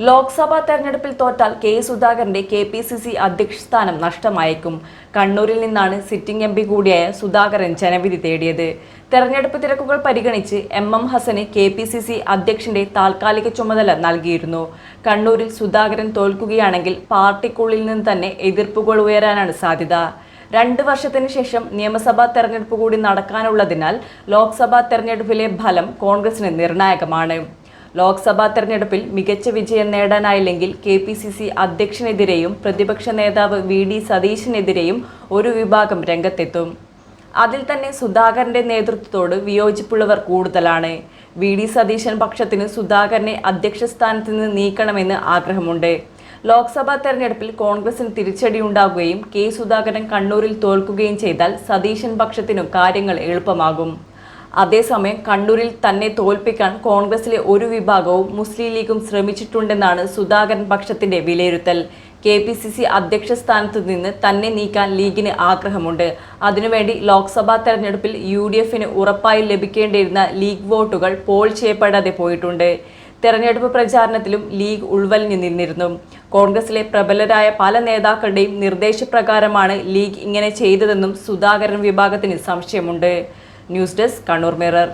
ലോക്സഭാ തെരഞ്ഞെടുപ്പിൽ തോറ്റാൽ കെ സുധാകരന്റെ കെ.പി.സി.സി അധ്യക്ഷ സ്ഥാനം നഷ്ടമായേക്കും. കണ്ണൂരിൽ നിന്നാണ് സിറ്റിംഗ് എം.പി കൂടിയായ സുധാകരൻ ജനവിധി തേടിയത്. തെരഞ്ഞെടുപ്പ് തിരക്കുകൾ പരിഗണിച്ച് എം ഹസന് കെ.പി.സി.സി അധ്യക്ഷന്റെ താൽക്കാലിക ചുമതല നൽകിയിരുന്നു. കണ്ണൂരിൽ സുധാകരൻ തോൽക്കുകയാണെങ്കിൽ പാർട്ടിക്കുള്ളിൽ നിന്ന് തന്നെ എതിർപ്പുകൾ ഉയരാനാണ് സാധ്യത. 2 വർഷത്തിന് ശേഷം നിയമസഭാ തെരഞ്ഞെടുപ്പ് കൂടി നടക്കാനുള്ളതിനാൽ ലോക്സഭാ തെരഞ്ഞെടുപ്പിലെ ഫലം കോൺഗ്രസിന് നിർണായകമാണ്. ലോക്സഭാ തെരഞ്ഞെടുപ്പിൽ മികച്ച വിജയം നേടാനായില്ലെങ്കിൽ കെ.പി.സി.സി അധ്യക്ഷനെതിരെയും പ്രതിപക്ഷ നേതാവ് വി.ഡി. സതീശനെതിരെയും ഒരു വിഭാഗം രംഗത്തെത്തും. അതിൽ തന്നെ സുധാകരന്റെ നേതൃത്വത്തോട് വിയോജിപ്പുള്ളവർ കൂടുതലാണ്. വി.ഡി. സതീശൻ പക്ഷത്തിന് സുധാകരനെ അധ്യക്ഷ സ്ഥാനത്ത് നിന്ന് നീക്കണമെന്ന് ആഗ്രഹമുണ്ട്. ലോക്സഭാ തെരഞ്ഞെടുപ്പിൽ കോൺഗ്രസിന് തിരിച്ചടിയുണ്ടാകുകയും കെ സുധാകരൻ കണ്ണൂരിൽ തോൽക്കുകയും ചെയ്താൽ സതീശൻ പക്ഷത്തിനു കാര്യങ്ങൾ എളുപ്പമാകും. അതേസമയം കണ്ണൂരിൽ തന്നെ തോൽപ്പിക്കാൻ കോൺഗ്രസിലെ ഒരു വിഭാഗവും മുസ്ലിം ലീഗും ശ്രമിച്ചിട്ടുണ്ടെന്നാണ് സുധാകരൻ പക്ഷത്തിന്റെ വിലയിരുത്തൽ. കെ.പി.സി.സി അധ്യക്ഷ സ്ഥാനത്ത് നിന്ന് തന്നെ നീക്കാൻ ലീഗിന് ആഗ്രഹമുണ്ട്. അതിനുവേണ്ടി ലോക്സഭാ തെരഞ്ഞെടുപ്പിൽ യു.ഡി.എഫിന് ഉറപ്പായി ലഭിക്കേണ്ടിയിരുന്ന ലീഗ് വോട്ടുകൾ പോൾ ചെയ്യപ്പെടാതെ പോയിട്ടുണ്ട്. തെരഞ്ഞെടുപ്പ് പ്രചാരണത്തിലും ലീഗ് ഉൾവലിഞ്ഞു നിന്നിരുന്നു. കോൺഗ്രസിലെ പ്രബലരായ പല നേതാക്കളുടെയും നിർദ്ദേശപ്രകാരമാണ് ലീഗ് ഇങ്ങനെ ചെയ്തതെന്നും സുധാകരൻ വിഭാഗത്തിന് സംശയമുണ്ട്. News desk Kannur mirror.